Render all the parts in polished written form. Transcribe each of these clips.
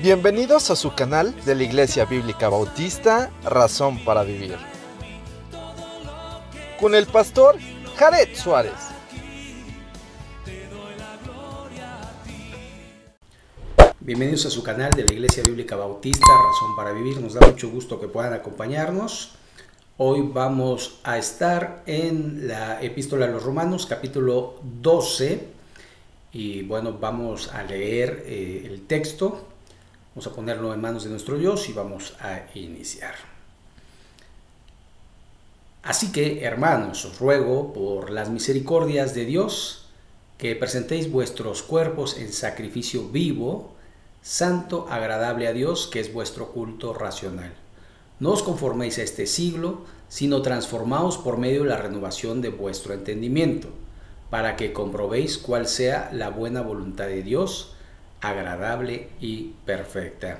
Bienvenidos a su canal de la Iglesia Bíblica Bautista, Razón para Vivir, con el pastor Jared Suárez. Bienvenidos a su canal de la Iglesia Bíblica Bautista, Razón para Vivir. Nos da mucho gusto que puedan acompañarnos. Hoy vamos a estar en la Epístola a los Romanos, capítulo 12. Y bueno, vamos a leer el texto. Vamos a ponerlo en manos de nuestro Dios y vamos a iniciar. Así que, hermanos, os ruego por las misericordias de Dios que presentéis vuestros cuerpos en sacrificio vivo, santo, agradable a Dios, que es vuestro culto racional. No os conforméis a este siglo, sino transformaos por medio de la renovación de vuestro entendimiento, para que comprobéis cuál sea la buena voluntad de Dios, agradable y perfecta.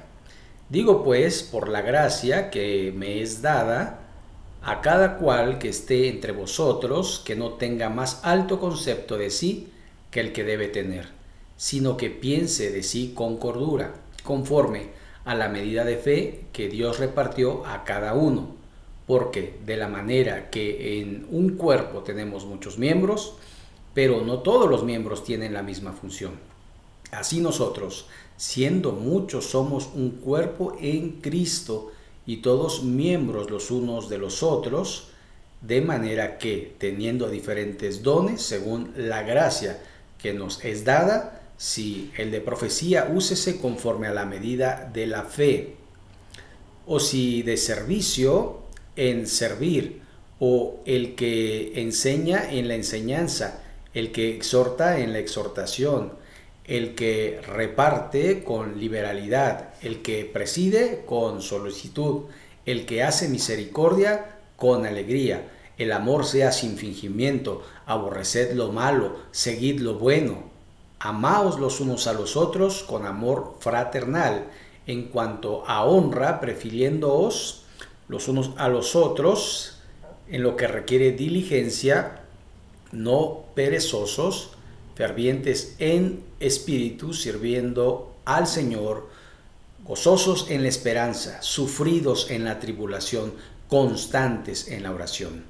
Digo pues, por la gracia que me es dada, a cada cual que esté entre vosotros, que no tenga más alto concepto de sí que el que debe tener, sino que piense de sí con cordura, conforme a la medida de fe que Dios repartió a cada uno, porque de la manera que en un cuerpo tenemos muchos miembros, pero no todos los miembros tienen la misma función. Así nosotros, siendo muchos, somos un cuerpo en Cristo y todos miembros los unos de los otros, de manera que, teniendo diferentes dones, según la gracia que nos es dada, si el de profecía, úsese conforme a la medida de la fe, o si de servicio, en servir, o el que enseña en la enseñanza, el que exhorta en la exhortación, el que reparte con liberalidad, el que preside con solicitud, el que hace misericordia con alegría. El amor sea sin fingimiento, aborreced lo malo, seguid lo bueno. Amaos los unos a los otros con amor fraternal, en cuanto a honra, prefiriéndoos los unos a los otros, en lo que requiere diligencia, no perezosos, fervientes en espíritu, sirviendo al Señor, gozosos en la esperanza, sufridos en la tribulación, constantes en la oración,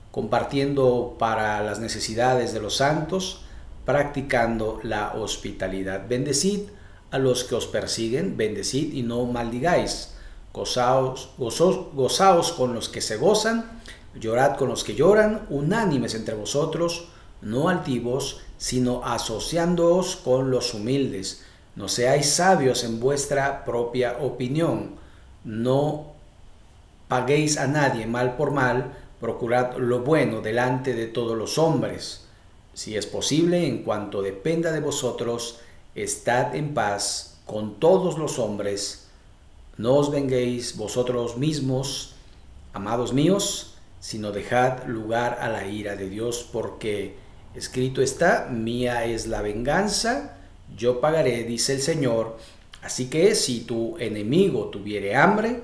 compartiendo para las necesidades de los santos, practicando la hospitalidad. Bendecid a los que os persiguen, bendecid y no maldigáis. Gozaos con los que se gozan, llorad con los que lloran, unánimes entre vosotros, no altivos, sino asociándoos con los humildes. No seáis sabios en vuestra propia opinión. No paguéis a nadie mal por mal, procurad lo bueno delante de todos los hombres. Si es posible, en cuanto dependa de vosotros, estad en paz con todos los hombres. No os venguéis vosotros mismos, amados míos, sino dejad lugar a la ira de Dios, porque escrito está: mía es la venganza, yo pagaré, dice el Señor. Así que si tu enemigo tuviere hambre,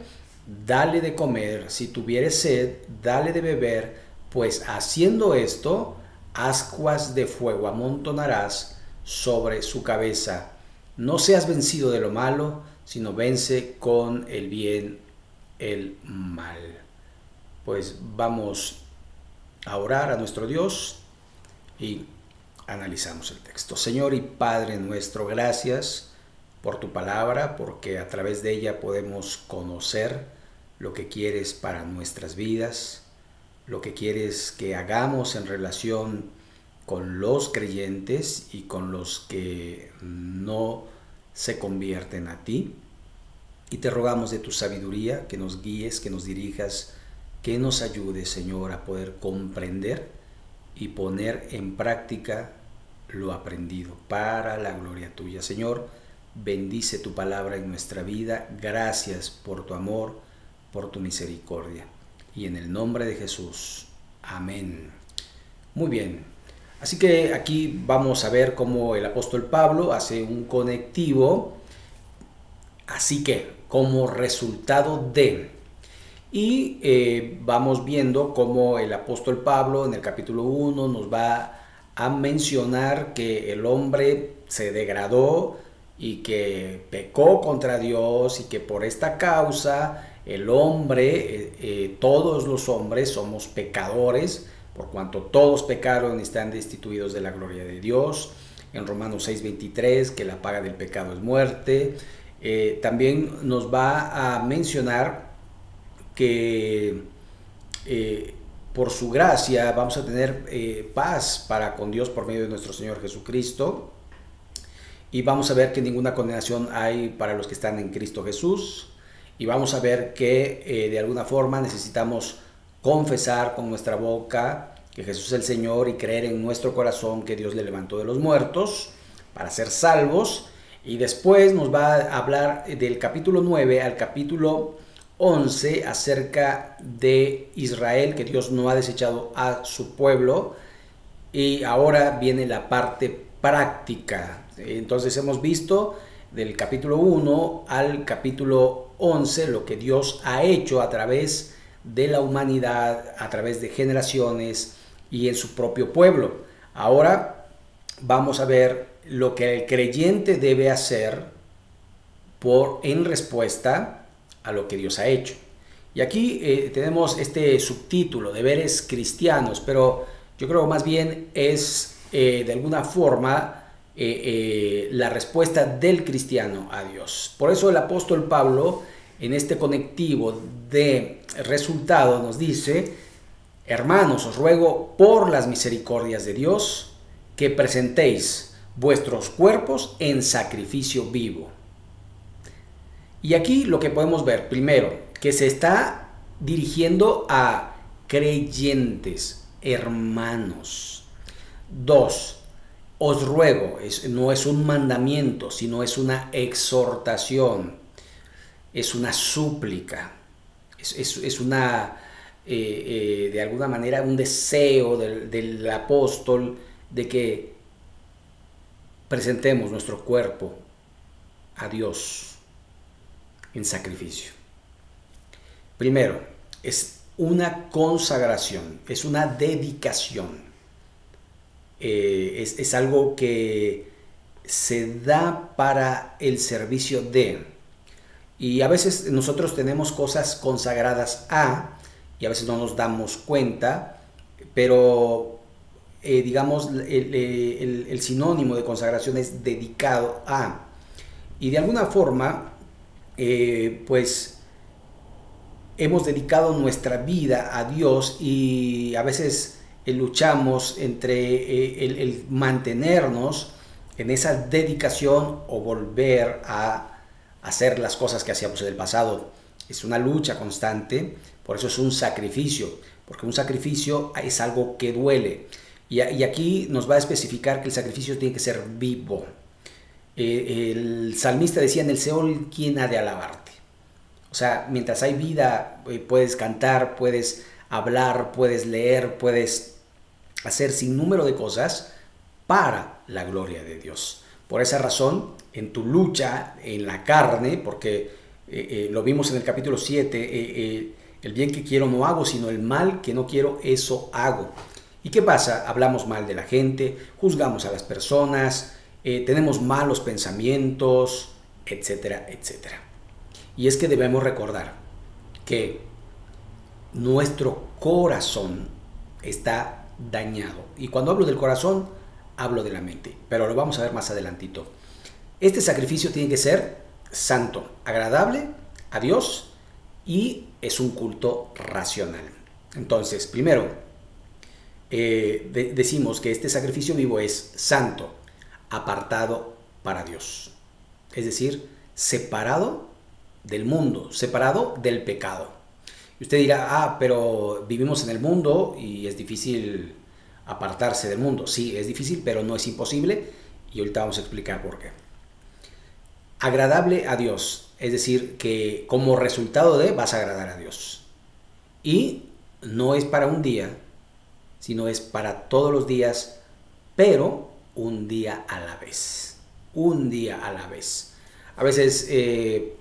dale de comer; si tuviere sed, dale de beber, pues haciendo esto, ascuas de fuego amontonarás sobre su cabeza. No seas vencido de lo malo, sino vence con el bien el mal. Pues vamos a orar a nuestro Dios y analizamos el texto. Señor y Padre nuestro, gracias por tu palabra, porque a través de ella podemos conocer lo que quieres para nuestras vidas, lo que quieres que hagamos en relación con los creyentes y con los que no se convierten a ti. Y te rogamos de tu sabiduría, que nos guíes, que nos dirijas, que nos ayudes, Señor, a poder comprender y poner en práctica lo aprendido para la gloria tuya. Señor, bendice tu palabra en nuestra vida. Gracias por tu amor, por tu misericordia. Y en el nombre de Jesús. Amén. Muy bien. Así que aquí vamos a ver cómo el apóstol Pablo hace un conectivo. Así que, como resultado de... Y vamos viendo cómo el apóstol Pablo en el capítulo 1 nos va a mencionar que el hombre se degradó y que pecó contra Dios y que por esta causa el hombre, todos los hombres somos pecadores, por cuanto todos pecaron y están destituidos de la gloria de Dios. En Romanos 6:23, que la paga del pecado es muerte. También nos va a mencionar que por su gracia vamos a tener paz para con Dios por medio de nuestro Señor Jesucristo. Y vamos a ver que ninguna condenación hay para los que están en Cristo Jesús. Y vamos a ver que de alguna forma necesitamos confesar con nuestra boca que Jesús es el Señor y creer en nuestro corazón que Dios le levantó de los muertos para ser salvos. Y después nos va a hablar del capítulo 9 al capítulo 11 acerca de Israel, que Dios no ha desechado a su pueblo. Y ahora viene la parte práctica. Entonces hemos visto del capítulo 1 al capítulo 11 lo que Dios ha hecho a través de la humanidad, a través de generaciones y en su propio pueblo. Ahora vamos a ver lo que el creyente debe hacer en respuesta a lo que Dios ha hecho. Y aquí tenemos este subtítulo, deberes cristianos, pero yo creo más bien es de alguna forma la respuesta del cristiano a Dios. Por eso el apóstol Pablo en este conectivo de resultado nos dice: hermanos, os ruego por las misericordias de Dios que presentéis vuestros cuerpos en sacrificio vivo. Y aquí lo que podemos ver, primero, que se está dirigiendo a creyentes, hermanos. 2, os ruego, no es un mandamiento, sino es una exhortación, es una súplica, es una, de alguna manera, un deseo del apóstol de que presentemos nuestro cuerpo a Dios en sacrificio. Primero, es una consagración, es una dedicación. Es algo que se da para el servicio de. Y a veces nosotros tenemos cosas consagradas a, y a veces no nos damos cuenta, pero digamos el sinónimo de consagración es dedicado a. Y de alguna forma, pues hemos dedicado nuestra vida a Dios y a veces luchamos entre el mantenernos en esa dedicación o volver a hacer las cosas que hacíamos en el pasado. Es una lucha constante, por eso es un sacrificio, porque un sacrificio es algo que duele. Y aquí nos va a especificar que el sacrificio tiene que ser vivo. El salmista decía: en el Seol, ¿quién ha de alabarte? O sea, mientras hay vida, puedes cantar, puedes hablar, puedes leer, puedes hacer sin número de cosas para la gloria de Dios. Por esa razón, en tu lucha en la carne, porque lo vimos en el capítulo 7, el bien que quiero no hago, sino el mal que no quiero, eso hago. ¿Y qué pasa? Hablamos mal de la gente, juzgamos a las personas, tenemos malos pensamientos, etcétera, etcétera. Y es que debemos recordar que nuestro corazón está dañado. Y cuando hablo del corazón, hablo de la mente, pero lo vamos a ver más adelantito. Este sacrificio tiene que ser santo, agradable a Dios y es un culto racional. Entonces, primero, decimos que este sacrificio vivo es santo, apartado para Dios. Es decir, separado del mundo, separado del pecado. Y usted dirá: pero vivimos en el mundo y es difícil apartarse del mundo. Sí, es difícil, pero no es imposible. Y ahorita vamos a explicar por qué. Agradable a Dios, es decir, que como resultado de vas a agradar a Dios. Y no es para un día, sino es para todos los días, pero un día a la vez. Un día a la vez. A veces,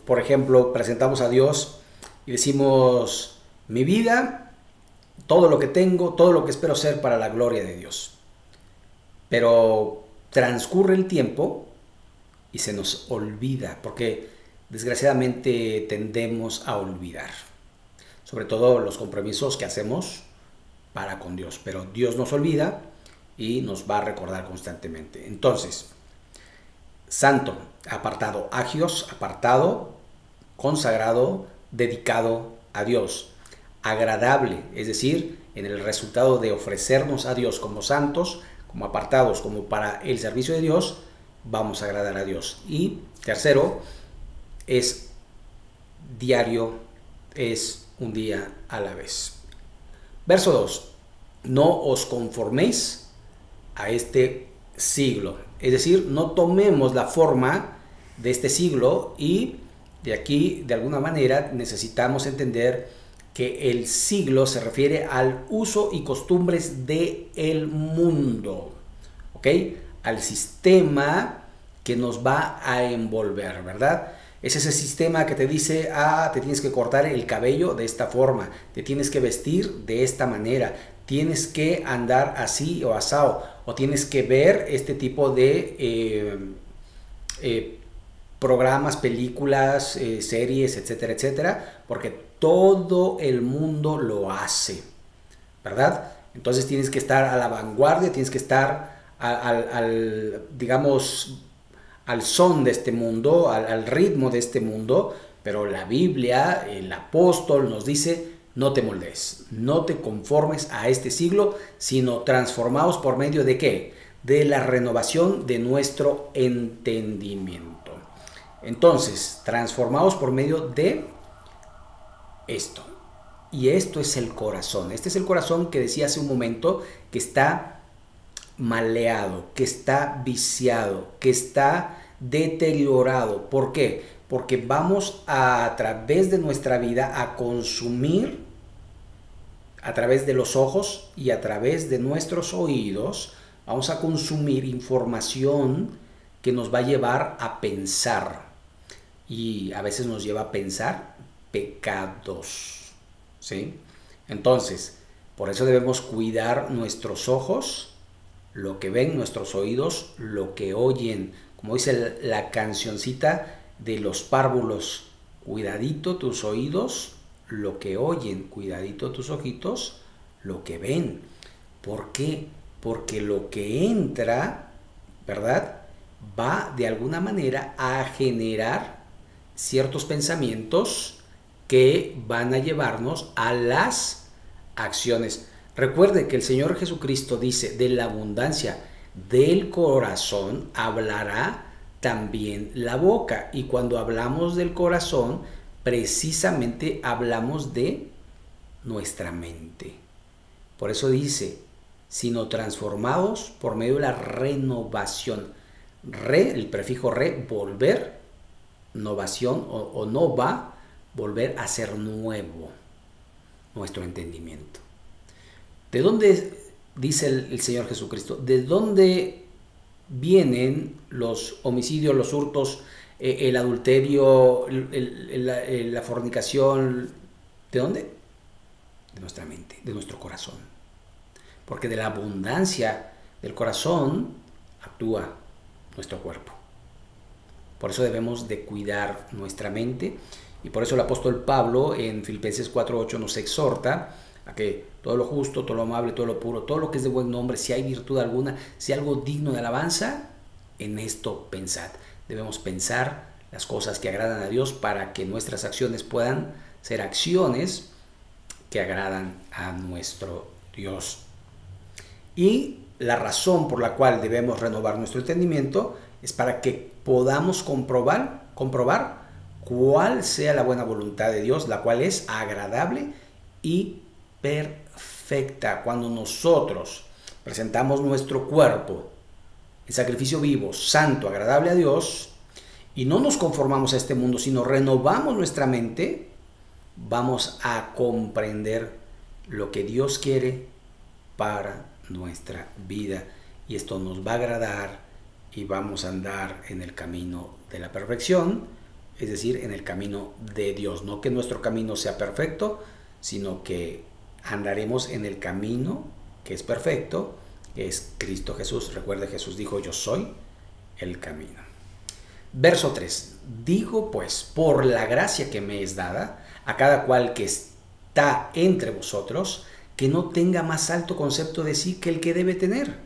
por ejemplo, presentamos a Dios y decimos: mi vida, todo lo que tengo, todo lo que espero ser para la gloria de Dios. Pero transcurre el tiempo y se nos olvida, porque desgraciadamente tendemos a olvidar, sobre todo los compromisos que hacemos para con Dios, pero Dios nos olvida y nos va a recordar constantemente. Entonces, santo, apartado, agios, apartado, consagrado, dedicado a Dios. Agradable, es decir, en el resultado de ofrecernos a Dios como santos, como apartados, como para el servicio de Dios, vamos a agradar a Dios. Y tercero, es diario, es un día a la vez. Verso 2. No os conforméis a este siglo. Es decir, no tomemos la forma de este siglo, y de aquí, de alguna manera, necesitamos entender que el siglo se refiere al uso y costumbres del mundo, ¿ok? Al sistema que nos va a envolver, ¿verdad? Es ese sistema que te dice, te tienes que cortar el cabello de esta forma, te tienes que vestir de esta manera, tienes que andar así o asado, o tienes que ver este tipo de programas, películas, series, etcétera, etcétera, porque todo el mundo lo hace, ¿verdad? Entonces tienes que estar a la vanguardia, tienes que estar digamos, al son de este mundo, al ritmo de este mundo, pero la Biblia, el apóstol nos dice, no te moldes, no te conformes a este siglo, sino transformaos por medio de ¿qué? De la renovación de nuestro entendimiento. Entonces, transformaos por medio de esto. Y esto es el corazón. Este es el corazón que decía hace un momento, que está maleado, que está viciado, que está deteriorado. ¿Por qué? Porque vamos a través de nuestra vida a consumir, a través de los ojos y a través de nuestros oídos, vamos a consumir información que nos va a llevar a pensar. Y a veces nos lleva a pensar pecados, ¿sí? Entonces, por eso debemos cuidar nuestros ojos, lo que ven, nuestros oídos, lo que oyen. Como dice la cancioncita de los párvulos, cuidadito tus oídos, lo que oyen, cuidadito tus ojitos, lo que ven. ¿Por qué? Porque lo que entra, ¿verdad?, va de alguna manera a generar ciertos pensamientos que van a llevarnos a las acciones. Recuerde que el Señor Jesucristo dice, de la abundancia del corazón hablará también la boca. Y cuando hablamos del corazón, precisamente hablamos de nuestra mente. Por eso dice, sino transformados por medio de la renovación. El prefijo re, volver, novación o nova, volver a ser nuevo nuestro entendimiento. ¿De dónde, dice el Señor Jesucristo, de dónde vienen los homicidios, los hurtos, el adulterio, la fornicación? ¿De dónde? De nuestra mente, de nuestro corazón. Porque de la abundancia del corazón actúa nuestro cuerpo. Por eso debemos de cuidar nuestra mente, y por eso el apóstol Pablo en Filipenses 4:8 nos exhorta a que todo lo justo, todo lo amable, todo lo puro, todo lo que es de buen nombre, si hay virtud alguna, si algo digno de alabanza, en esto pensad. Debemos pensar las cosas que agradan a Dios para que nuestras acciones puedan ser acciones que agradan a nuestro Dios. Y la razón por la cual debemos renovar nuestro entendimiento es para que podamos comprobar cuál sea la buena voluntad de Dios, la cual es agradable y perfecta. Cuando nosotros presentamos nuestro cuerpo en sacrificio vivo, santo, agradable a Dios, y no nos conformamos a este mundo, sino renovamos nuestra mente, vamos a comprender lo que Dios quiere para nuestra vida, y esto nos va a agradar y vamos a andar en el camino de la perfección, es decir, en el camino de Dios. No que nuestro camino sea perfecto, sino que andaremos en el camino que es perfecto, que es Cristo Jesús. Recuerde, Jesús dijo, yo soy el camino. Verso 3. Digo pues, por la gracia que me es dada, a cada cual que está entre vosotros, que no tenga más alto concepto de sí que el que debe tener,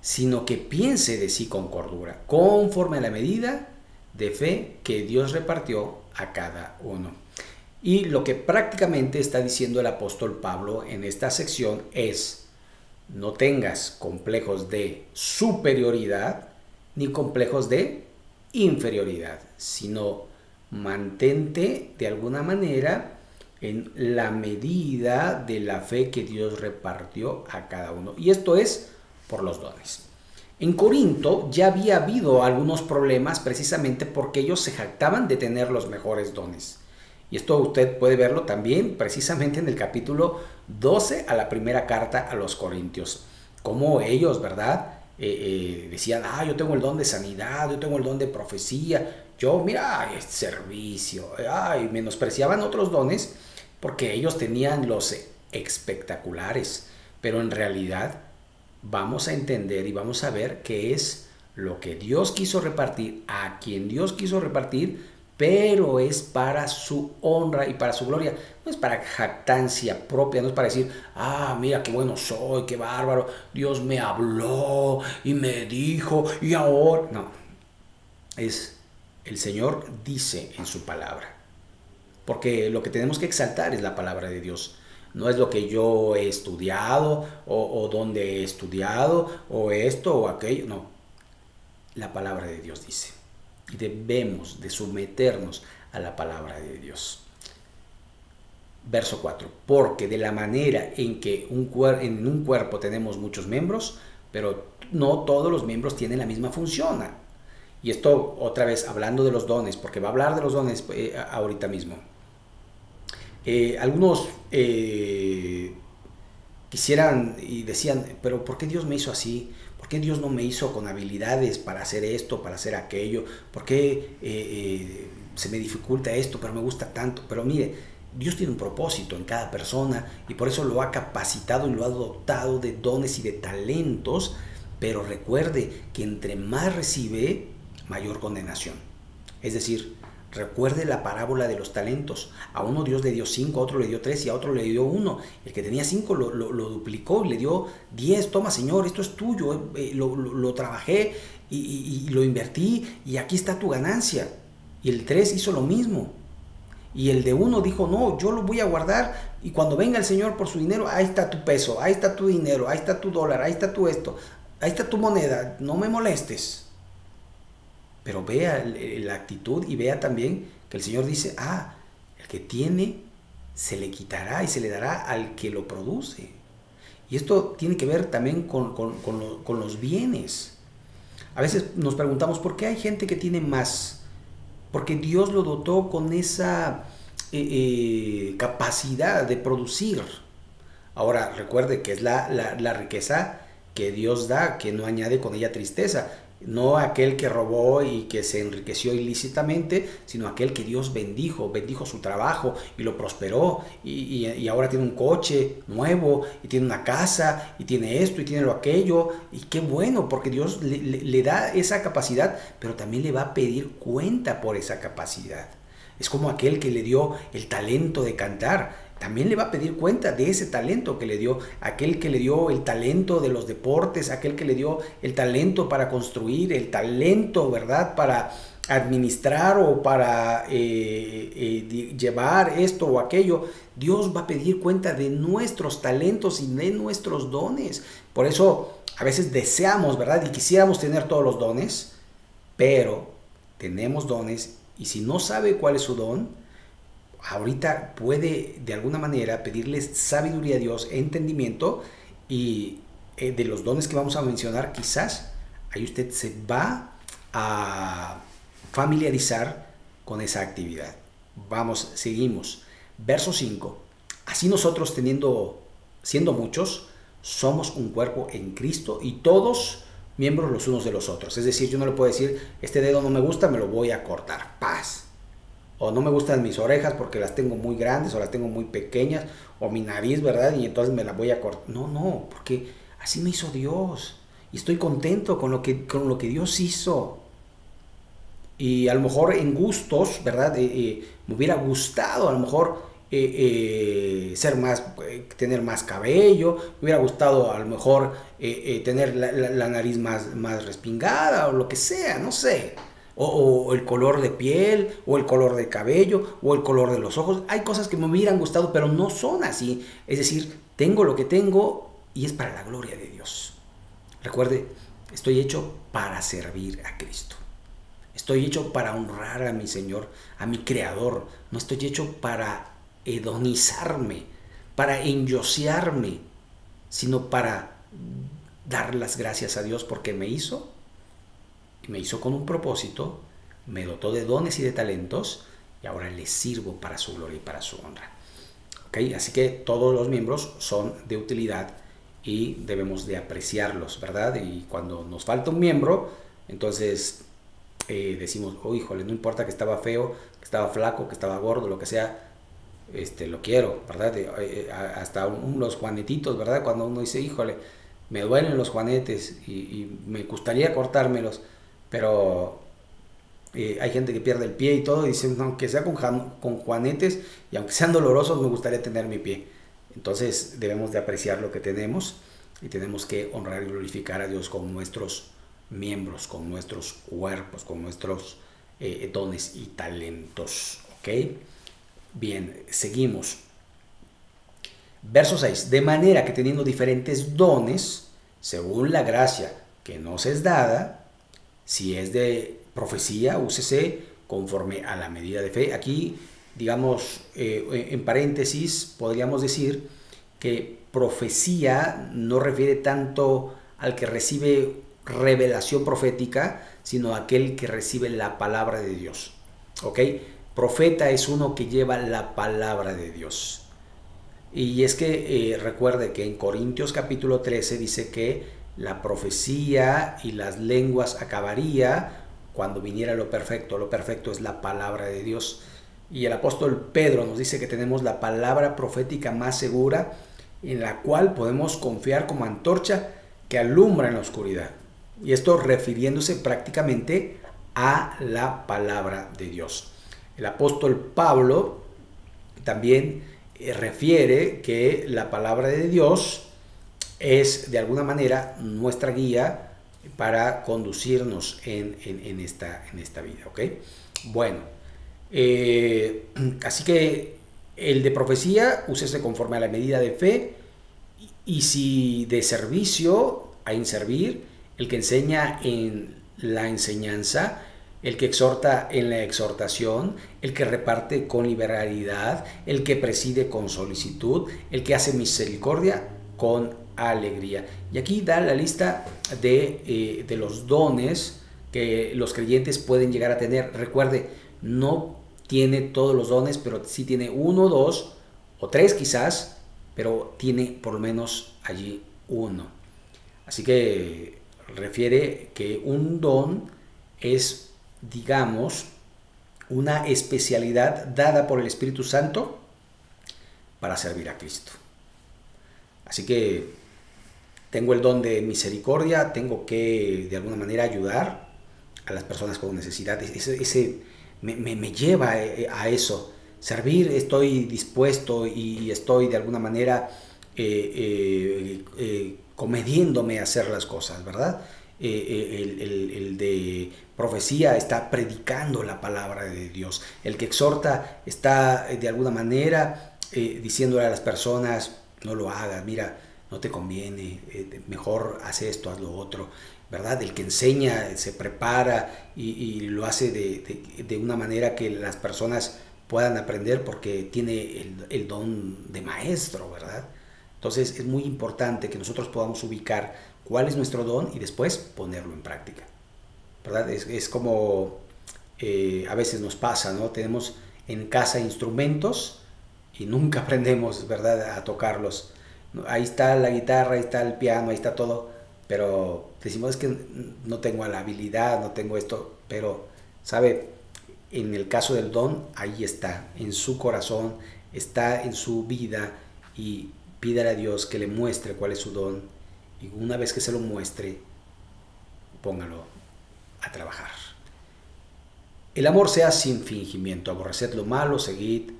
sino que piense de sí con cordura, conforme a la medida de fe que Dios repartió a cada uno. Y lo que prácticamente está diciendo el apóstol Pablo en esta sección es: no tengas complejos de superioridad ni complejos de inferioridad, sino mantente de alguna manera en la medida de la fe que Dios repartió a cada uno. Y esto es por los dones. En Corinto ya había habido algunos problemas precisamente porque ellos se jactaban de tener los mejores dones. Y esto usted puede verlo también precisamente en el capítulo 12 a la primera carta a los Corintios. Como ellos, ¿verdad? Decían, yo tengo el don de sanidad, yo tengo el don de profecía, yo, mira, es servicio. Y menospreciaban otros dones porque ellos tenían los espectaculares. Pero en realidad vamos a entender y vamos a ver qué es lo que Dios quiso repartir, a quien Dios quiso repartir, pero es para su honra y para su gloria. No es para jactancia propia, no es para decir, mira qué bueno soy, qué bárbaro, Dios me habló y me dijo y ahora. No, es el Señor dice en su palabra. Porque lo que tenemos que exaltar es la palabra de Dios. No es lo que yo he estudiado o donde he estudiado o esto o aquello. No, la palabra de Dios dice. Y debemos de someternos a la palabra de Dios. Verso 4. Porque de la manera en que en un cuerpo tenemos muchos miembros, pero no todos los miembros tienen la misma función. Y esto otra vez hablando de los dones, porque va a hablar de los dones ahorita mismo. Algunos quisieran y decían, pero ¿por qué Dios me hizo así? ¿Por qué Dios no me hizo con habilidades para hacer esto, para hacer aquello? ¿Por qué se me dificulta esto, pero me gusta tanto? Pero mire, Dios tiene un propósito en cada persona y por eso lo ha capacitado y lo ha dotado de dones y de talentos, pero recuerde que entre más recibe, mayor condenación. Es decir, recuerde la parábola de los talentos. A uno Dios le dio 5, a otro le dio 3 y a otro le dio 1. El que tenía 5 lo duplicó y le dio 10. Toma, Señor, esto es tuyo. Lo trabajé y lo invertí y aquí está tu ganancia. Y el 3 hizo lo mismo. Y el de 1 dijo, no, yo lo voy a guardar y cuando venga el Señor por su dinero, ahí está tu peso, ahí está tu dinero, ahí está tu dólar, ahí está tu esto, ahí está tu moneda, no me molestes. Pero vea la actitud y vea también que el Señor dice, el que tiene se le quitará y se le dará al que lo produce. Y esto tiene que ver también con los bienes. A veces nos preguntamos, ¿por qué hay gente que tiene más? Porque Dios lo dotó con esa capacidad de producir. Ahora, recuerde que es la riqueza que Dios da, que no añade con ella tristeza. No aquel que robó y que se enriqueció ilícitamente, sino aquel que Dios bendijo su trabajo y lo prosperó y ahora tiene un coche nuevo y tiene una casa y tiene esto y tiene lo aquello. Y qué bueno, porque Dios le da esa capacidad, pero también le va a pedir cuenta por esa capacidad. Es como aquel que le dio el talento de cantar. También le va a pedir cuenta de ese talento que le dio, aquel que le dio el talento de los deportes, aquel que le dio el talento para construir, el talento, ¿verdad?, para administrar o para llevar esto o aquello. Dios va a pedir cuenta de nuestros talentos y de nuestros dones. Por eso a veces deseamos, ¿verdad?, y quisiéramos tener todos los dones, pero tenemos dones y si no sabe cuál es su don, ahorita puede de alguna manera pedirle sabiduría a Dios, entendimiento y de los dones que vamos a mencionar, quizás ahí usted se va a familiarizar con esa actividad. Vamos, seguimos. Verso 5. Así nosotros siendo muchos, somos un cuerpo en Cristo y todos miembros los unos de los otros. Es decir, yo no le puedo decir, este dedo no me gusta, me lo voy a cortar. Paz. O no me gustan mis orejas porque las tengo muy grandes o las tengo muy pequeñas, o mi nariz, ¿verdad? Y entonces me la voy a cortar. No, porque así me hizo Dios. Y estoy contento con lo que Dios hizo. Y a lo mejor en gustos, ¿verdad? Me hubiera gustado a lo mejor ser más, tener más cabello, me hubiera gustado a lo mejor tener la nariz más respingada o lo que sea, no sé. O el color de piel, o el color de cabello, o el color de los ojos. Hay cosas que me hubieran gustado, pero no son así. Es decir, tengo lo que tengo y es para la gloria de Dios. Recuerde, estoy hecho para servir a Cristo. Estoy hecho para honrar a mi Señor, a mi Creador. No estoy hecho para hedonizarme, para enyosearme, sino para dar las gracias a Dios porque me hizo con un propósito, me dotó de dones y de talentos y ahora le sirvo para su gloria y para su honra. ¿Okay? Así que todos los miembros son de utilidad y debemos de apreciarlos, ¿verdad? Y cuando nos falta un miembro, entonces decimos, oh, híjole, no importa que estaba feo, que estaba flaco, que estaba gordo, lo que sea, lo quiero, ¿verdad? Hasta los juanetitos, ¿verdad? Cuando uno dice, híjole, me duelen los juanetes y me gustaría cortármelos, pero hay gente que pierde el pie y todo, y dice, aunque sea con juanetes y aunque sean dolorosos, me gustaría tener mi pie. Entonces debemos de apreciar lo que tenemos y tenemos que honrar y glorificar a Dios con nuestros miembros, con nuestros cuerpos, con nuestros dones y talentos. ¿Ok? Bien, seguimos. Verso 6. De manera que teniendo diferentes dones, según la gracia que nos es dada, si es de profecía, úsese conforme a la medida de fe. Aquí, digamos, en paréntesis, podríamos decir que profecía no refiere tanto al que recibe revelación profética, sino a aquel que recibe la palabra de Dios. ¿Ok? Profeta es uno que lleva la palabra de Dios. Y es que recuerde que en Corintios capítulo 13 dice que la profecía y las lenguas acabaría cuando viniera lo perfecto. Lo perfecto es la palabra de Dios. Y el apóstol Pedro nos dice que tenemos la palabra profética más segura, en la cual podemos confiar como antorcha que alumbra en la oscuridad. Y esto refiriéndose prácticamente a la palabra de Dios. El apóstol Pablo también refiere que la palabra de Dios es de alguna manera nuestra guía para conducirnos en esta vida. ¿Ok? Bueno, así que el de profecía, úsese conforme a la medida de fe, y si de servicio, a inservir, el que enseña en la enseñanza, el que exhorta en la exhortación, el que reparte con liberalidad, el que preside con solicitud, el que hace misericordia con alegría. Y aquí da la lista de los dones que los creyentes pueden llegar a tener. Recuerde, no tiene todos los dones, pero sí tiene 1, 2 o 3 quizás, pero tiene por lo menos allí uno. Así que refiere que un don es, digamos, una especialidad dada por el Espíritu Santo para servir a Cristo. Así que tengo el don de misericordia, tengo que de alguna manera ayudar a las personas con necesidad. Ese me lleva a eso. Servir, estoy dispuesto y estoy de alguna manera comediéndome a hacer las cosas, ¿verdad? El de profecía está predicando la palabra de Dios. El que exhorta está de alguna manera diciéndole a las personas, no lo hagas, mira, no te conviene, mejor haz esto, haz lo otro, ¿verdad? El que enseña se prepara y lo hace de una manera que las personas puedan aprender porque tiene el don de maestro, ¿verdad? Entonces es muy importante que nosotros podamos ubicar cuál es nuestro don y después ponerlo en práctica, ¿verdad? Es como a veces nos pasa, ¿no? Tenemos en casa instrumentos y nunca aprendemos, ¿verdad?, a tocarlos. Ahí está la guitarra, ahí está el piano, ahí está todo, pero decimos es que no tengo la habilidad, no tengo esto, pero, ¿sabe? En el caso del don, ahí está, en su corazón, está en su vida y pídale a Dios que le muestre cuál es su don y una vez que se lo muestre, póngalo a trabajar. El amor sea sin fingimiento, aborreced lo malo, seguid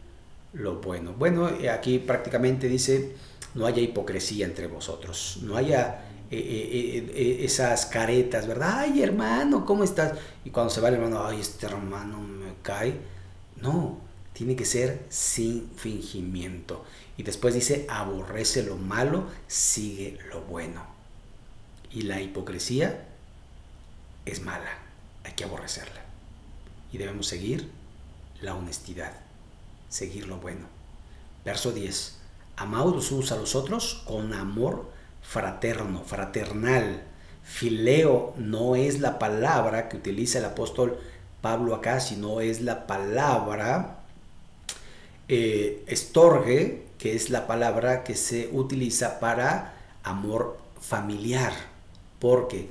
lo bueno. Bueno, aquí prácticamente dice, no haya hipocresía entre vosotros, no haya esas caretas, ¿verdad? Ay, hermano, ¿cómo estás? Y cuando se va el hermano, ay, este hermano me cae. No, tiene que ser sin fingimiento. Y después dice, aborrece lo malo, sigue lo bueno. Y la hipocresía es mala, hay que aborrecerla. Y debemos seguir la honestidad, seguir lo bueno. Verso 10. Amaos los unos a los otros con amor fraterno, fraternal. Fileo no es la palabra que utiliza el apóstol Pablo acá, sino es la palabra estorge, que es la palabra que se utiliza para amor familiar, porque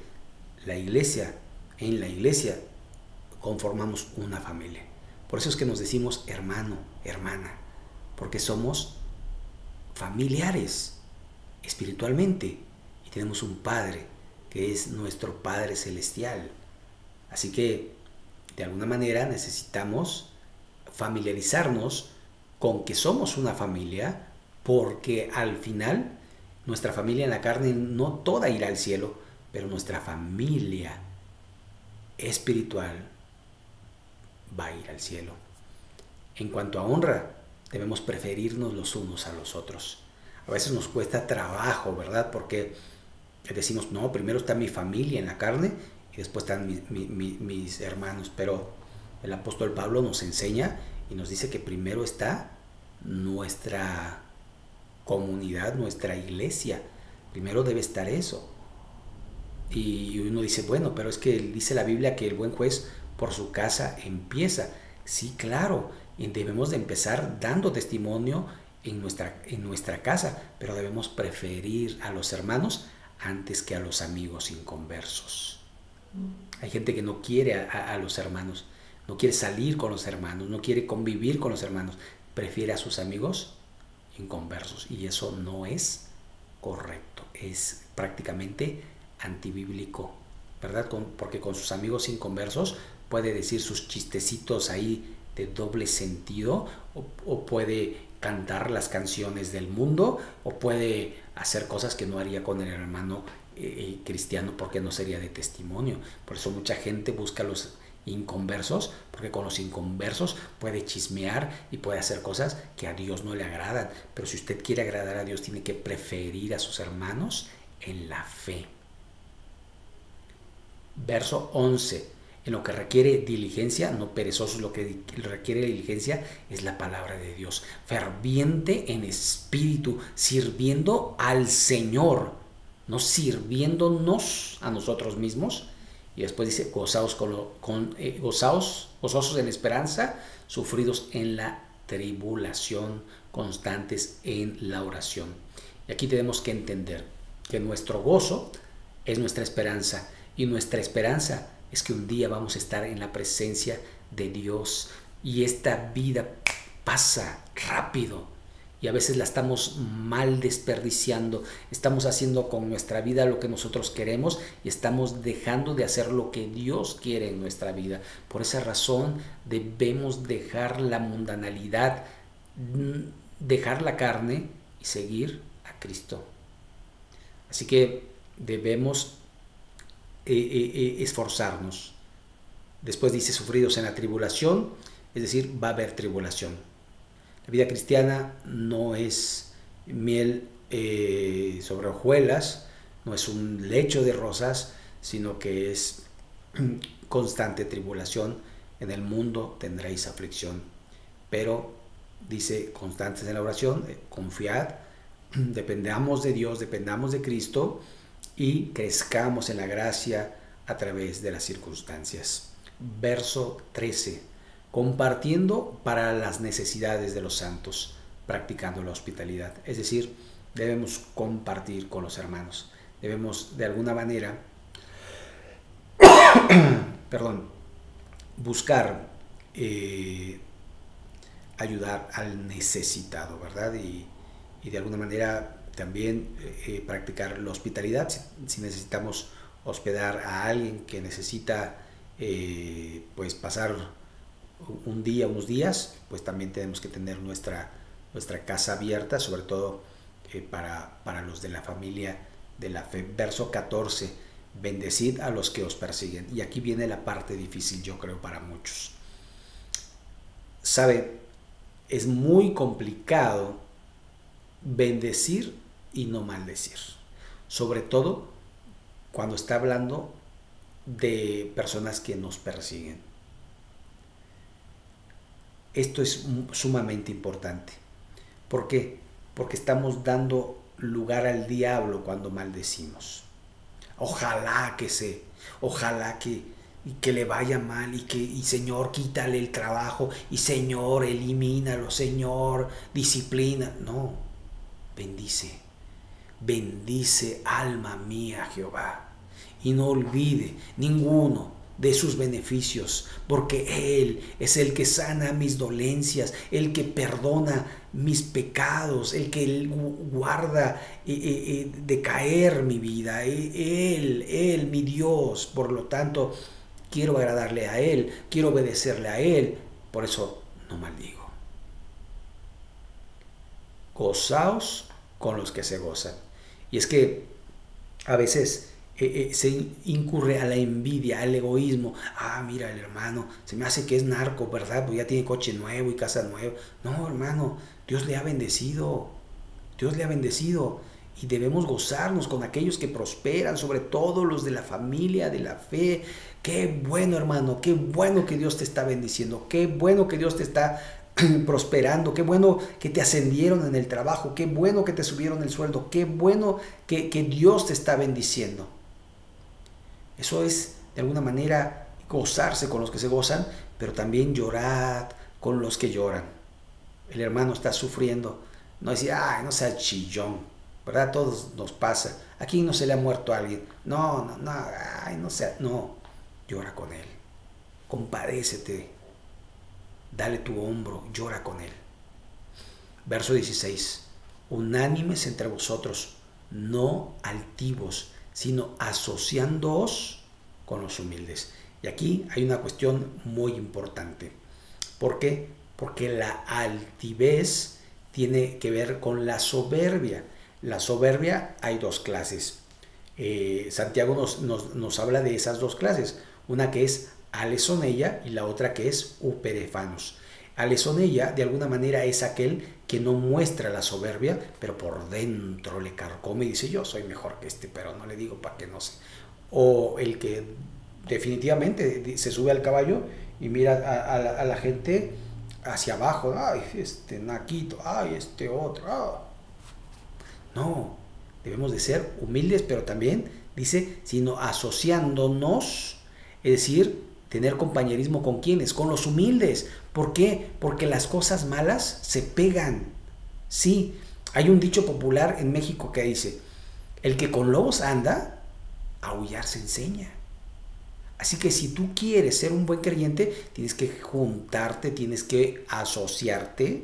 en la iglesia conformamos una familia. Por eso es que nos decimos hermano, hermana, porque somos familiares espiritualmente y tenemos un Padre que es nuestro Padre Celestial. Así que de alguna manera necesitamos familiarizarnos con que somos una familia, porque al final nuestra familia en la carne no toda irá al cielo, pero nuestra familia espiritual va a ir al cielo. En cuanto a honra, debemos preferirnos los unos a los otros. A veces nos cuesta trabajo, ¿verdad? Porque decimos, no, primero está mi familia en la carne y después están mis hermanos. Pero el apóstol Pablo nos enseña y nos dice que primero está nuestra comunidad, nuestra iglesia. Primero debe estar eso. Y uno dice, bueno, pero es que dice la Biblia que el buen juez por su casa empieza. Sí, claro, y debemos de empezar dando testimonio en nuestra casa, pero debemos preferir a los hermanos antes que a los amigos inconversos. Hay gente que no quiere a los hermanos, no quiere salir con los hermanos, no quiere convivir con los hermanos, prefiere a sus amigos inconversos, y eso no es correcto, es prácticamente antibíblico, ¿verdad? Porque con sus amigos inconversos puede decir sus chistecitos ahí de doble sentido, o puede cantar las canciones del mundo, o puede hacer cosas que no haría con el hermano cristiano, porque no sería de testimonio. Por eso mucha gente busca a los inconversos, porque con los inconversos puede chismear y puede hacer cosas que a Dios no le agradan. Pero si usted quiere agradar a Dios, tiene que preferir a sus hermanos en la fe. Verso 11. En lo que requiere diligencia, no perezosos, lo que requiere diligencia es la palabra de Dios. Ferviente en espíritu, sirviendo al Señor, no sirviéndonos a nosotros mismos. Y después dice, gozaos gozosos en esperanza, sufridos en la tribulación, constantes en la oración. Y aquí tenemos que entender que nuestro gozo es nuestra esperanza, y nuestra esperanza es que un día vamos a estar en la presencia de Dios, y esta vida pasa rápido y a veces la estamos mal desperdiciando. Estamos haciendo con nuestra vida lo que nosotros queremos y estamos dejando de hacer lo que Dios quiere en nuestra vida. Por esa razón debemos dejar la mundanalidad, dejar la carne y seguir a Cristo. Así que debemos esforzarnos. Después dice sufridos en la tribulación, es decir, va a haber tribulación. La vida cristiana no es miel sobre hojuelas, no es un lecho de rosas, sino que es constante tribulación. En el mundo tendréis aflicción, pero dice constantes en la oración, confiad, dependamos de Dios, dependamos de Cristo, y crezcamos en la gracia a través de las circunstancias. Verso 13. Compartiendo para las necesidades de los santos, practicando la hospitalidad. Es decir, debemos compartir con los hermanos. Debemos de alguna manera buscar ayudar al necesitado, ¿verdad? Y de alguna manera también practicar la hospitalidad. Si necesitamos hospedar a alguien que necesita pues pasar un día, unos días, pues también tenemos que tener nuestra casa abierta, sobre todo para los de la familia de la fe. Verso 14, bendecid a los que os persiguen. Y aquí viene la parte difícil, yo creo, para muchos. ¿Sabe? Es muy complicado bendecir y no maldecir. Sobre todo cuando está hablando de personas que nos persiguen. Esto es sumamente importante. ¿Por qué? Porque estamos dando lugar al diablo cuando maldecimos. Ojalá que le vaya mal y Señor, quítale el trabajo y Señor, elimínalo, Señor, disciplina. No, bendice alma mía Jehová y no olvide ninguno de sus beneficios, porque Él es el que sana mis dolencias, el que perdona mis pecados, el que guarda de caer mi vida, Él, mi Dios. Por lo tanto, quiero agradarle a Él, quiero obedecerle a Él, por eso no maldigo. Gozaos con los que se gozan. Y es que a veces se incurre a la envidia, al egoísmo. Mira, el hermano, se me hace que es narco, ¿verdad? Pues ya tiene coche nuevo y casa nueva. No, hermano, Dios le ha bendecido. Dios le ha bendecido. Y debemos gozarnos con aquellos que prosperan, sobre todo los de la familia, de la fe. Qué bueno, hermano, qué bueno que Dios te está bendiciendo. Qué bueno que Dios te está prosperando, qué bueno que te ascendieron en el trabajo, qué bueno que te subieron el sueldo, qué bueno que Dios te está bendiciendo. Eso es, de alguna manera, gozarse con los que se gozan, pero también llorad con los que lloran. El hermano está sufriendo, no decir, no sea chillón, ¿verdad? A todos nos pasa. Aquí no se le ha muerto a alguien. No, llora con él, compadécete, dale tu hombro, llora con él. Verso 16, unánimes entre vosotros, no altivos, sino asociándoos con los humildes. Y aquí hay una cuestión muy importante. ¿Por qué? Porque la altivez tiene que ver con la soberbia. La soberbia hay dos clases. Santiago nos habla de esas dos clases. Una que es alesoneia y la otra que es uperefanos. Alesoneia, de alguna manera, es aquel que no muestra la soberbia, pero por dentro le carcome y dice, yo soy mejor que este, pero no le digo para que no sé. O el que definitivamente se sube al caballo y mira a la gente hacia abajo, ay, este naquito, ay, este otro. No, debemos de ser humildes, pero también dice, sino asociándonos, es decir, tener compañerismo con quienes, con los humildes. ¿Por qué? Porque las cosas malas se pegan. Sí, hay un dicho popular en México que dice, el que con lobos anda, a aullar se enseña. Así que si tú quieres ser un buen creyente, tienes que juntarte, tienes que asociarte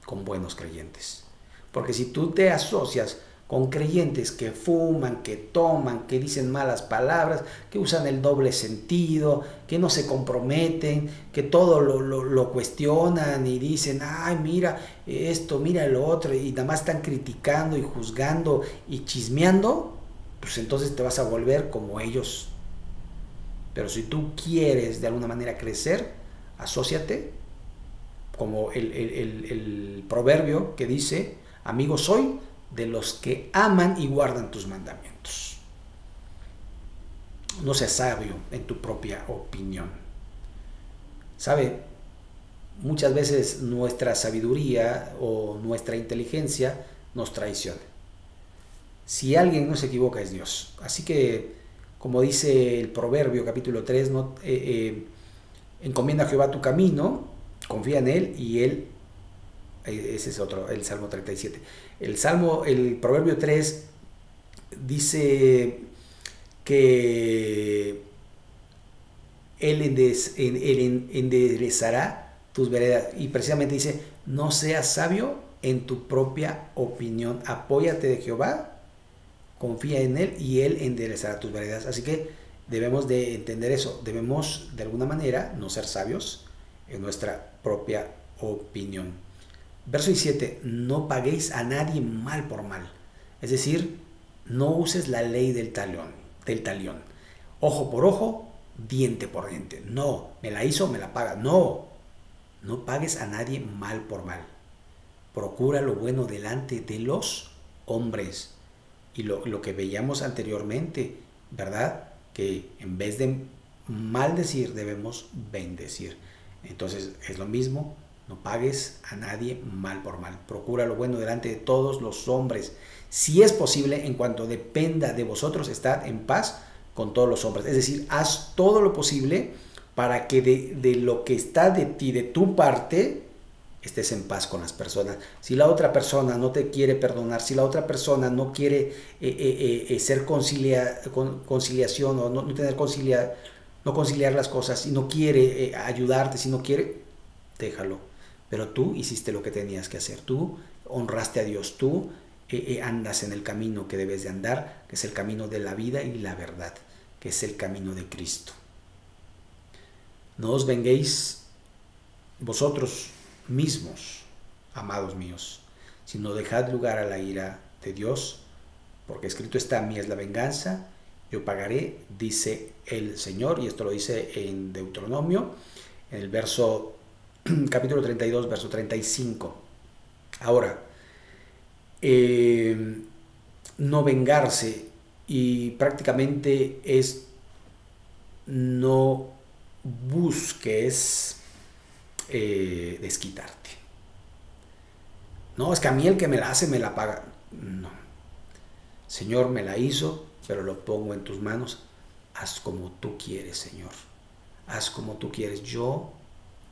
con buenos creyentes. Porque si tú te asocias con creyentes que fuman, que toman, que dicen malas palabras, que usan el doble sentido, que no se comprometen, que todo lo cuestionan y dicen, ay, mira esto, mira lo otro, y nada más están criticando y juzgando y chismeando, pues entonces te vas a volver como ellos. Pero si tú quieres de alguna manera crecer, asóciate, como el proverbio que dice, amigo soy de los que aman y guardan tus mandamientos. No seas sabio en tu propia opinión. ¿Sabe? Muchas veces nuestra sabiduría o nuestra inteligencia nos traiciona. Si alguien no se equivoca es Dios. Así que, como dice el Proverbio capítulo 3, encomienda a Jehová tu camino, confía en Él y Él. Ese es otro, el Salmo 37. El Proverbio 3 dice que Él enderezará tus veredas. Y precisamente dice, no seas sabio en tu propia opinión. Apóyate de Jehová, confía en Él y Él enderezará tus veredas. Así que debemos de entender eso. Debemos de alguna manera no ser sabios, en nuestra propia opinión. Verso 17, no paguéis a nadie mal por mal. Es decir, no uses la ley del talión. Ojo por ojo, diente por diente. No, me la hizo, me la paga. No, no pagues a nadie mal por mal. Procura lo bueno delante de los hombres. Y lo que veíamos anteriormente, ¿verdad? Que en vez de maldecir debemos bendecir. Entonces es lo mismo, no pagues a nadie mal por mal. Procura lo bueno delante de todos los hombres. Si es posible, en cuanto dependa de vosotros, estad en paz con todos los hombres. Es decir, haz todo lo posible para que de lo que está de ti, de tu parte, estés en paz con las personas. Si la otra persona no te quiere perdonar, si la otra persona no quiere ser conciliación o no conciliar las cosas, si no quiere ayudarte, si no quiere, déjalo. Pero tú hiciste lo que tenías que hacer, tú honraste a Dios, tú andas en el camino que debes de andar, que es el camino de la vida y la verdad, que es el camino de Cristo. No os venguéis vosotros mismos, amados míos, sino dejad lugar a la ira de Dios, porque escrito está: mía es la venganza, yo pagaré, dice el Señor. Y esto lo dice en Deuteronomio, en el capítulo 32, verso 35. Ahora, no vengarse, y prácticamente es no busques desquitarte. No, es que a mí el que me la hace me la paga. No. Señor, me la hizo, pero lo pongo en tus manos. Haz como tú quieres, Señor. Haz como tú quieres. Yo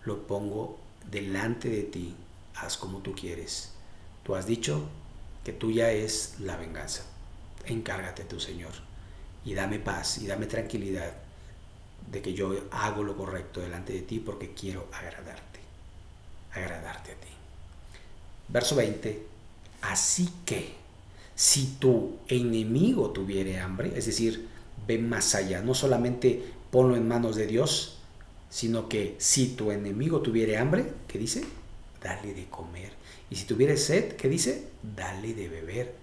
lo pongo delante de ti. Haz como tú quieres. Tú has dicho que tuya es la venganza. Encárgate tú, Señor. Y dame paz y dame tranquilidad de que yo hago lo correcto delante de ti, porque quiero agradarte a ti. Verso 20, así que si tu enemigo tuviere hambre, es decir, ve más allá, no solamente ponlo en manos de Dios, sino que si tu enemigo tuviere hambre, ¿qué dice? Dale de comer. Y si tuviere sed, ¿qué dice? Dale de beber.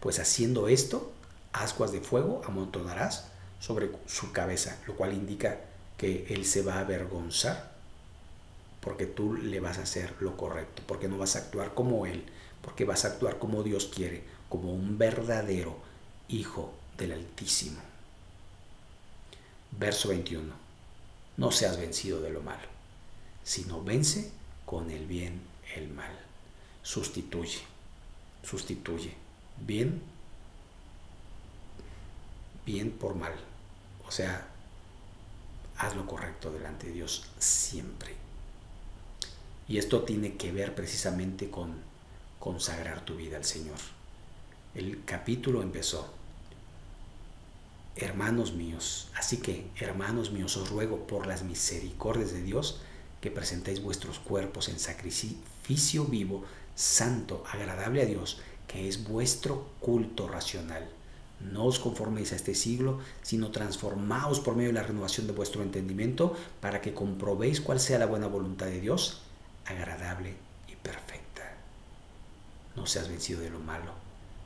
Pues haciendo esto, ascuas de fuego amontonarás sobre su cabeza, lo cual indica que él se va a avergonzar, porque tú le vas a hacer lo correcto, porque no vas a actuar como él, porque vas a actuar como Dios quiere, como un verdadero hijo del Altísimo. Verso 21. No seas vencido de lo malo, sino vence con el bien el mal. Sustituye bien por mal. O sea, haz lo correcto delante de Dios siempre. Y esto tiene que ver precisamente con consagrar tu vida al Señor. El capítulo empezó: hermanos míos, así que, hermanos míos, os ruego por las misericordias de Dios que presentéis vuestros cuerpos en sacrificio vivo, santo, agradable a Dios, que es vuestro culto racional. No os conforméis a este siglo, sino transformaos por medio de la renovación de vuestro entendimiento, para que comprobéis cuál sea la buena voluntad de Dios, agradable y perfecta. No seas vencido de lo malo,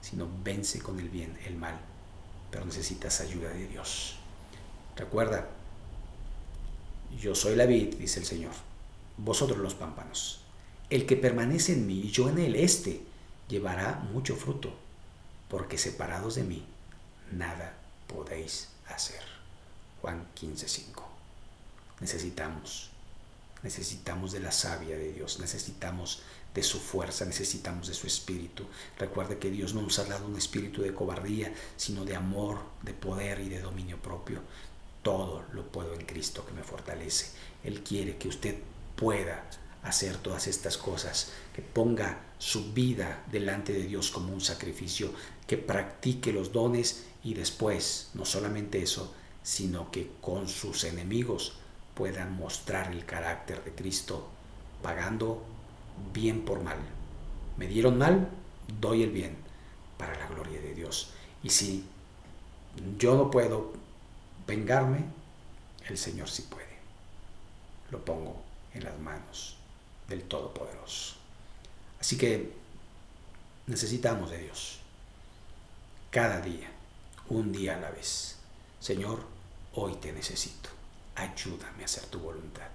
sino vence con el bien el mal, pero necesitas ayuda de Dios. Recuerda, yo soy la vid, dice el Señor, vosotros los pámpanos. El que permanece en mí y yo en él, éste llevará mucho fruto, porque separados de mí nada podéis hacer. Juan 15:5. Necesitamos de la savia de Dios, necesitamos de su fuerza, necesitamos de su espíritu. Recuerde que Dios no nos ha dado un espíritu de cobardía, sino de amor, de poder y de dominio propio. Todo lo puedo en Cristo que me fortalece. Él quiere que usted pueda hacer todas estas cosas, que ponga su vida delante de Dios como un sacrificio, que practique los dones, y después, no solamente eso, sino que con sus enemigos puedan mostrar el carácter de Cristo, pagando bien por mal. Me dieron mal, doy el bien para la gloria de Dios. Y si yo no puedo vengarme, el Señor sí puede. Lo pongo en las manos del Todopoderoso. Así que necesitamos de Dios cada día, un día a la vez. Señor, hoy te necesito. Ayúdame a hacer tu voluntad.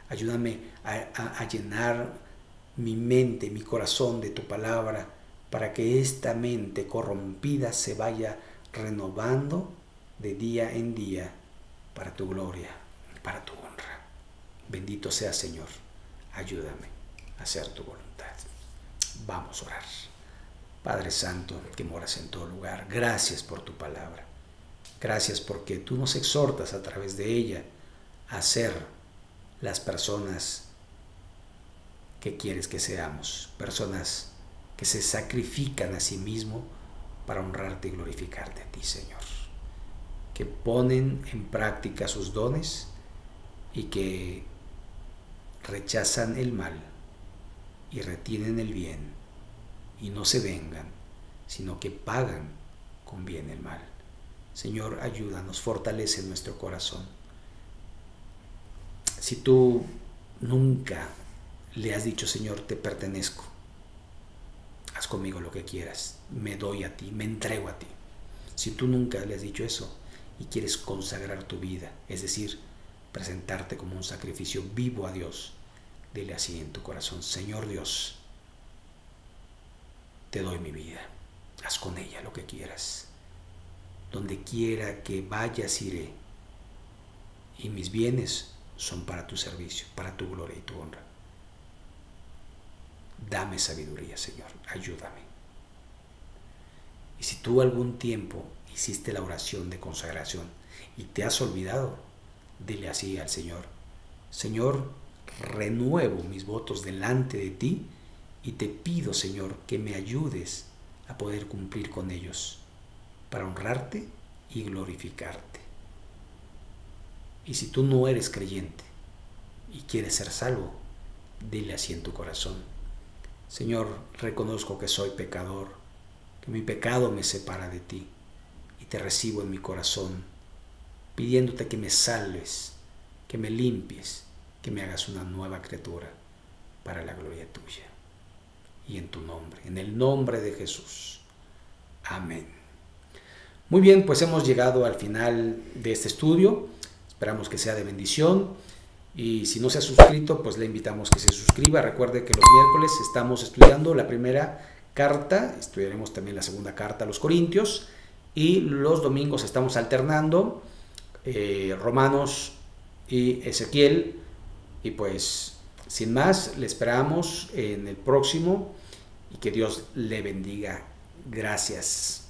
Ayúdame a llenar mi mente, mi corazón de tu palabra, para que esta mente corrompida se vaya renovando de día en día para tu gloria, para tu honra. Bendito sea, Señor. Ayúdame a hacer tu voluntad. Vamos a orar. Padre Santo, que moras en todo lugar, gracias por tu palabra. Gracias porque tú nos exhortas a través de ella a ser las personas que quieres que seamos, personas que se sacrifican a sí mismos para honrarte y glorificarte a ti, Señor, que ponen en práctica sus dones y que rechazan el mal y retienen el bien y no se vengan, sino que pagan con bien el mal. Señor, ayúdanos, fortalece nuestro corazón. Si tú nunca le has dicho, Señor, te pertenezco, haz conmigo lo que quieras, me doy a ti, me entrego a ti. Si tú nunca le has dicho eso y quieres consagrar tu vida, es decir, presentarte como un sacrificio vivo a Dios, dile así en tu corazón: Señor Dios, te doy mi vida, haz con ella lo que quieras. Donde quiera que vayas iré, y mis bienes son para tu servicio, para tu gloria y tu honra. Dame sabiduría, Señor, ayúdame. Y si tú algún tiempo hiciste la oración de consagración y te has olvidado, dile así al Señor: Señor, renuevo mis votos delante de ti y te pido, Señor, que me ayudes a poder cumplir con ellos, para honrarte y glorificarte. Y si tú no eres creyente y quieres ser salvo, dile así en tu corazón: Señor, reconozco que soy pecador, que mi pecado me separa de ti, y te recibo en mi corazón, pidiéndote que me salves, que me limpies, que me hagas una nueva criatura para la gloria tuya. Y en tu nombre, en el nombre de Jesús. Amén. Muy bien, pues hemos llegado al final de este estudio. Esperamos que sea de bendición. Y si no se ha suscrito, pues le invitamos que se suscriba. Recuerde que los miércoles estamos estudiando la primera carta, estudiaremos también la segunda carta a los Corintios, y los domingos estamos alternando Romanos y Ezequiel. Y pues, sin más, le esperamos en el próximo, y que Dios le bendiga. Gracias.